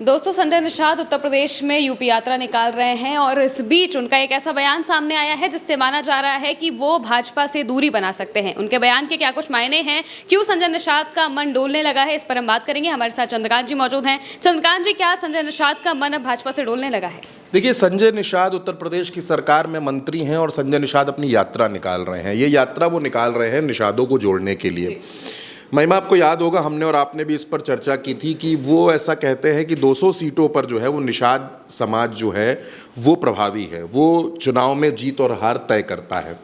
दोस्तों, संजय निषाद उत्तर प्रदेश में यूपी यात्रा निकाल रहे हैं और इस बीच उनका एक ऐसा बयान सामने आया है जिससे माना जा रहा है कि वो भाजपा से दूरी बना सकते हैं। उनके बयान के क्या कुछ मायने हैं, क्यों संजय निषाद का मन डोलने लगा है, इस पर हम बात करेंगे। हमारे साथ चंद्रकांत जी मौजूद हैं। चंद्रकांत जी, क्या संजय निषाद का मन अब भाजपा से डोलने लगा है? देखिए, संजय निषाद उत्तर प्रदेश की सरकार में मंत्री हैं और संजय निषाद अपनी यात्रा निकाल रहे हैं। ये यात्रा वो निकाल रहे हैं निषादों को जोड़ने के लिए। महिमा, आपको याद होगा हमने और आपने भी इस पर चर्चा की थी कि वो ऐसा कहते हैं कि 200 सीटों पर जो है वो निषाद समाज जो है वो प्रभावी है, वो चुनाव में जीत और हार तय करता है।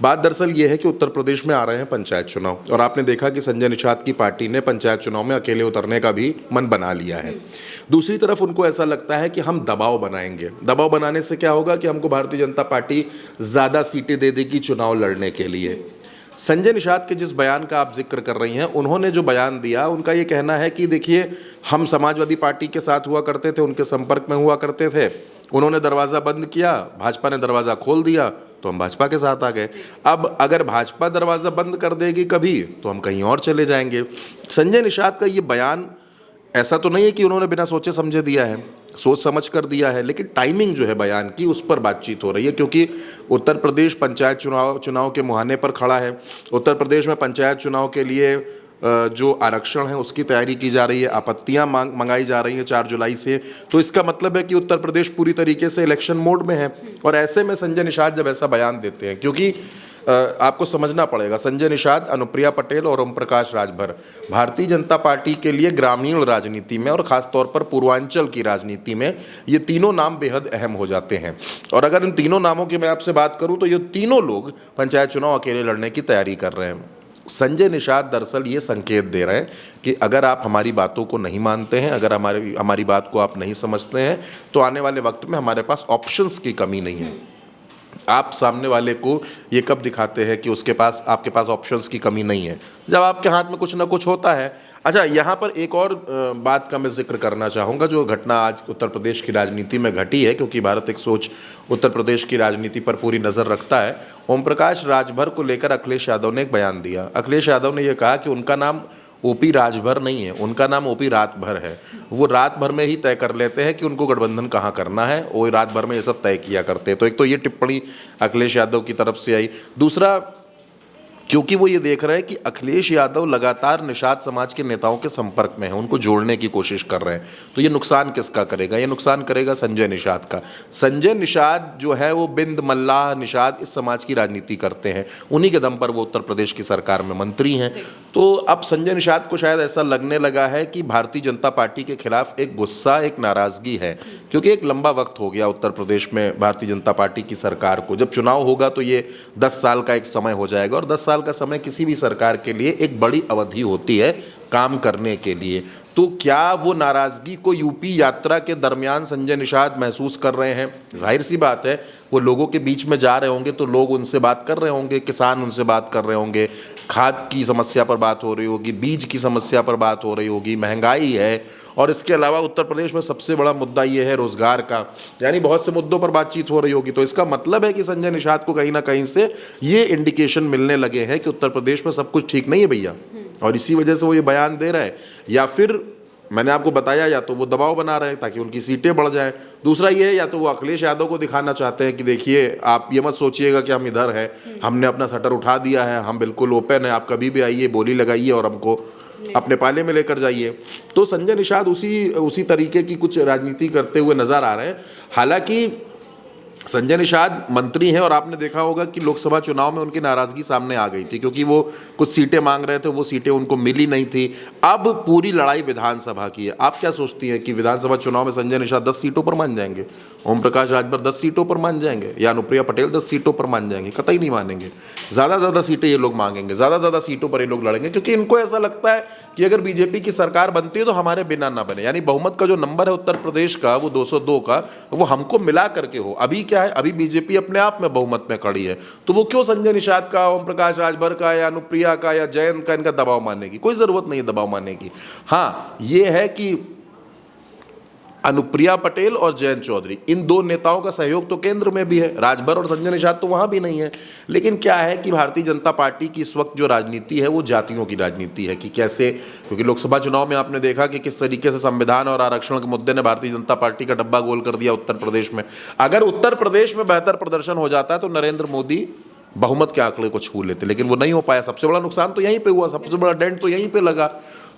बात दरअसल ये है कि उत्तर प्रदेश में आ रहे हैं पंचायत चुनाव और आपने देखा कि संजय निषाद की पार्टी ने पंचायत चुनाव में अकेले उतरने का भी मन बना लिया है। दूसरी तरफ उनको ऐसा लगता है कि हम दबाव बनाएंगे। दबाव बनाने से क्या होगा कि हमको भारतीय जनता पार्टी ज़्यादा सीटें दे देगी चुनाव लड़ने के लिए। संजय निषाद के जिस बयान का आप जिक्र कर रही हैं, उन्होंने जो बयान दिया, उनका ये कहना है कि देखिए, हम समाजवादी पार्टी के साथ हुआ करते थे, उनके संपर्क में हुआ करते थे, उन्होंने दरवाज़ा बंद किया, भाजपा ने दरवाज़ा खोल दिया तो हम भाजपा के साथ आ गए। अब अगर भाजपा दरवाज़ा बंद कर देगी कभी तो हम कहीं और चले जाएंगे। संजय निषाद का ये बयान ऐसा तो नहीं है कि उन्होंने बिना सोचे समझे दिया है, सोच समझ कर दिया है, लेकिन टाइमिंग जो है बयान की उस पर बातचीत हो रही है, क्योंकि उत्तर प्रदेश पंचायत चुनाव के मुहाने पर खड़ा है। उत्तर प्रदेश में पंचायत चुनाव के लिए जो आरक्षण है उसकी तैयारी की जा रही है, आपत्तियां मंगाई जा रही हैं 4 जुलाई से। तो इसका मतलब है कि उत्तर प्रदेश पूरी तरीके से इलेक्शन मोड में है और ऐसे में संजय निषाद जब ऐसा बयान देते हैं, क्योंकि आपको समझना पड़ेगा, संजय निषाद, अनुप्रिया पटेल और ओम प्रकाश राजभर भारतीय जनता पार्टी के लिए ग्रामीण राजनीति में और ख़ासतौर पर पूर्वांचल की राजनीति में ये तीनों नाम बेहद अहम हो जाते हैं। और अगर इन तीनों नामों की मैं आपसे बात करूं तो ये तीनों लोग पंचायत चुनाव अकेले लड़ने की तैयारी कर रहे हैं। संजय निषाद दरअसल ये संकेत दे रहे हैं कि अगर आप हमारी बातों को नहीं मानते हैं, अगर हमारी बात को आप नहीं समझते हैं, तो आने वाले वक्त में हमारे पास ऑप्शंस की कमी नहीं है। आप सामने वाले को ये कब दिखाते हैं कि आपके पास ऑप्शंस की कमी नहीं है? जब आपके हाथ में कुछ ना कुछ होता है। अच्छा, यहाँ पर एक और बात का मैं जिक्र करना चाहूँगा, जो घटना आज उत्तर प्रदेश की राजनीति में घटी है, क्योंकि भारत एक सोच उत्तर प्रदेश की राजनीति पर पूरी नज़र रखता है। ओम प्रकाश राजभर को लेकर अखिलेश यादव ने एक बयान दिया। अखिलेश यादव ने यह कहा कि उनका नाम ओपी राजभर नहीं है, उनका नाम ओपी रात भर है। वो रात भर में ही तय कर लेते हैं कि उनको गठबंधन कहाँ करना है, वो रात भर में ये सब तय किया करते हैं। तो एक तो ये टिप्पणी अखिलेश यादव की तरफ से आई। दूसरा, क्योंकि वो ये देख रहे हैं कि अखिलेश यादव लगातार निषाद समाज के नेताओं के संपर्क में हैं, उनको जोड़ने की कोशिश कर रहे हैं, तो ये नुकसान किसका करेगा? ये नुकसान करेगा संजय निषाद का। संजय निषाद जो है वो बिंद, मल्लाह, निषाद इस समाज की राजनीति करते हैं, उन्हीं के दम पर वो उत्तर प्रदेश की सरकार में मंत्री हैं। तो अब संजय निषाद को शायद ऐसा लगने लगा है कि भारतीय जनता पार्टी के खिलाफ एक गुस्सा, एक नाराज़गी है, क्योंकि एक लंबा वक्त हो गया उत्तर प्रदेश में भारतीय जनता पार्टी की सरकार को। जब चुनाव होगा तो ये 10 साल का एक समय हो जाएगा और 10 साल का समय किसी भी सरकार के लिए एक बड़ी अवधि होती है काम करने के लिए। तो क्या वो नाराजगी को यूपी यात्रा के दरमियान संजय निषाद महसूस कर रहे हैं? जाहिर सी बात है, वो लोगों के बीच में जा रहे होंगे तो लोग उनसे बात कर रहे होंगे, किसान उनसे बात कर रहे होंगे, खाद की समस्या पर बात हो रही होगी, बीज की समस्या पर बात हो रही होगी, महंगाई है, और इसके अलावा उत्तर प्रदेश में सबसे बड़ा मुद्दा ये है रोजगार का, यानी बहुत से मुद्दों पर बातचीत हो रही होगी। तो इसका मतलब है कि संजय निषाद को कहीं ना कहीं से ये इंडिकेशन मिलने लगे हैं कि उत्तर प्रदेश में सब कुछ ठीक नहीं है भैया, और इसी वजह से वो ये बयान दे रहे हैं। या फिर मैंने आपको बताया, या तो वो दबाव बना रहे हैं ताकि उनकी सीटें बढ़ जाएं, दूसरा ये है या तो वो अखिलेश यादव को दिखाना चाहते हैं कि देखिए, आप ये मत सोचिएगा कि हम इधर हैं, हमने अपना शटर उठा दिया है, हम बिल्कुल ओपन है, आप कभी भी आइए, बोली लगाइए और हमको अपने पाले में लेकर जाइए। तो संजय निषाद उसी तरीके की कुछ राजनीति करते हुए नजर आ रहे हैं। हालांकि संजय निषाद मंत्री हैं और आपने देखा होगा कि लोकसभा चुनाव में उनकी नाराजगी सामने आ गई थी, क्योंकि वो कुछ सीटें मांग रहे थे, वो सीटें उनको मिली नहीं थी। अब पूरी लड़ाई विधानसभा की है। आप क्या सोचती हैं कि विधानसभा चुनाव में संजय निषाद 10 सीटों पर मान जाएंगे, ओम प्रकाश राजभर 10 सीटों पर मान जाएंगे, या अनुप्रिया पटेल 10 सीटों पर मान जाएंगे? कतई नहीं मानेंगे। ज़्यादा सीटें ये लोग मांगेंगे, ज़्यादा सीटों पर ये लोग लड़ेंगे, क्योंकि इनको ऐसा लगता है कि अगर बीजेपी की सरकार बनती है तो हमारे बिना ना बने, यानी बहुमत का जो नंबर है उत्तर प्रदेश का, वो 202 का, वो हमको मिला करके हो। अभी क्या है, अभी बीजेपी अपने आप में बहुमत में खड़ी है, तो वो क्यों संजय निषाद का, ओम प्रकाश राजभर का, या अनुप्रिया का, या जयंत का इनका दबाव मानने की? कोई जरूरत नहीं है दबाव मानने की। हाँ, ये है कि अनुप्रिया पटेल और जयंत चौधरी, इन दो नेताओं का सहयोग तो केंद्र में भी है, राजभर और संजय निषाद तो वहाँ भी नहीं है। लेकिन क्या है कि भारतीय जनता पार्टी की इस वक्त जो राजनीति है वो जातियों की राजनीति है कि कैसे, क्योंकि लोकसभा चुनाव में आपने देखा कि किस तरीके से संविधान और आरक्षण के मुद्दे ने भारतीय जनता पार्टी का डब्बा गोल कर दिया उत्तर प्रदेश में। अगर उत्तर प्रदेश में बेहतर प्रदर्शन हो जाता है तो नरेंद्र मोदी बहुमत के आंकड़े को छू लेते, लेकिन वो नहीं हो पाया। सबसे बड़ा नुकसान तो यहीं पे हुआ, सबसे बड़ा डेंट तो यहीं पे लगा।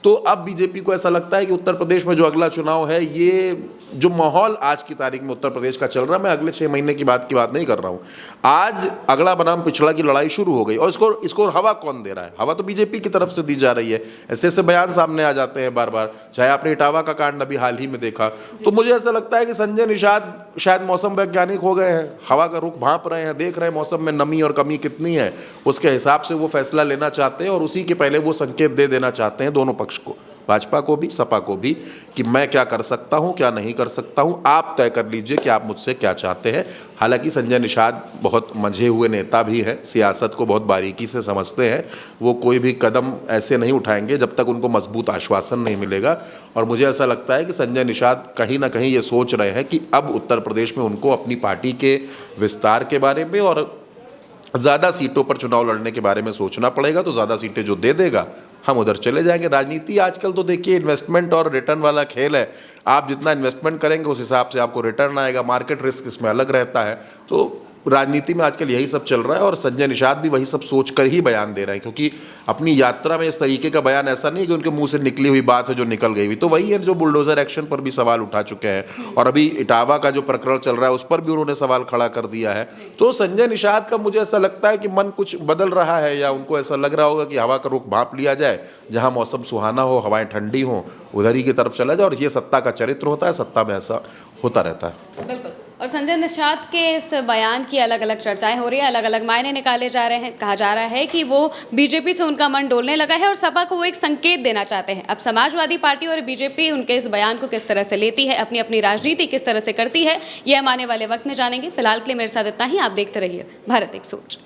तो अब बीजेपी को ऐसा लगता है कि उत्तर प्रदेश में जो अगला चुनाव है, ये जो माहौल आज की तारीख में उत्तर प्रदेश का चल रहा है, मैं अगले 6 महीने की बात नहीं कर रहा हूँ, आज अगला बनाम पिछड़ा की लड़ाई शुरू हो गई। और इसको हवा कौन दे रहा है? हवा तो बीजेपी की तरफ से दी जा रही है। ऐसे ऐसे बयान सामने आ जाते हैं बार बार, चाहे आपने इटावा का कांड अभी हाल ही में देखा। तो मुझे ऐसा लगता है कि संजय निषाद शायद मौसम वैज्ञानिक हो गए हैं, हवा का रुख भांप रहे हैं, देख रहे हैं मौसम में नमी और कमी कितनी है, उसके हिसाब से वो फैसला लेना चाहते हैं और उसी के पहले वो संकेत दे देना चाहते हैं दोनों पक्ष को, भाजपा को भी सपा को भी, कि मैं क्या कर सकता हूं, क्या नहीं कर सकता हूं, आप तय कर लीजिए कि आप मुझसे क्या चाहते हैं। हालांकि संजय निषाद बहुत मंझे हुए नेता भी हैं, सियासत को बहुत बारीकी से समझते हैं, वो कोई भी कदम ऐसे नहीं उठाएंगे जब तक उनको मजबूत आश्वासन नहीं मिलेगा। और मुझे ऐसा लगता है कि संजय निषाद कहीं ना कहीं ये सोच रहे हैं कि अब उत्तर प्रदेश में उनको अपनी पार्टी के विस्तार के बारे में और ज़्यादा सीटों पर चुनाव लड़ने के बारे में सोचना पड़ेगा। तो ज़्यादा सीटें जो दे देगा हम उधर चले जाएंगे। राजनीति आजकल तो देखिए इन्वेस्टमेंट और रिटर्न वाला खेल है, आप जितना इन्वेस्टमेंट करेंगे उस हिसाब से आपको रिटर्न आएगा, मार्केट रिस्क इसमें अलग रहता है। तो राजनीति में आजकल यही सब चल रहा है और संजय निषाद भी वही सब सोच कर ही बयान दे रहे हैं, क्योंकि अपनी यात्रा में इस तरीके का बयान ऐसा नहीं है कि उनके मुंह से निकली हुई बात है जो निकल गई हुई। तो वही है जो बुलडोजर एक्शन पर भी सवाल उठा चुके हैं और अभी इटावा का जो प्रकरण चल रहा है उस पर भी उन्होंने सवाल खड़ा कर दिया है। तो संजय निषाद का मुझे ऐसा लगता है कि मन कुछ बदल रहा है, या उनको ऐसा लग रहा होगा कि हवा का रुख भांप लिया जाए, जहाँ मौसम सुहाना हो, हवाएं ठंडी हो, उधर ही की तरफ चला जाए। और ये सत्ता का चरित्र होता है, सत्ता में ऐसा होता रहता है। बिल्कुल। और संजय निषाद के इस बयान की अलग अलग चर्चाएं हो रही है, अलग अलग मायने निकाले जा रहे हैं। कहा जा रहा है कि वो बीजेपी से उनका मन डोलने लगा है और सपा को वो एक संकेत देना चाहते हैं। अब समाजवादी पार्टी और बीजेपी उनके इस बयान को किस तरह से लेती है, अपनी अपनी राजनीति किस तरह से करती है, ये हम आने वाले वक्त में जानेंगे। फिलहाल के लिए मेरे साथ इतना ही। आप देखते रहिए भारत एक सोच।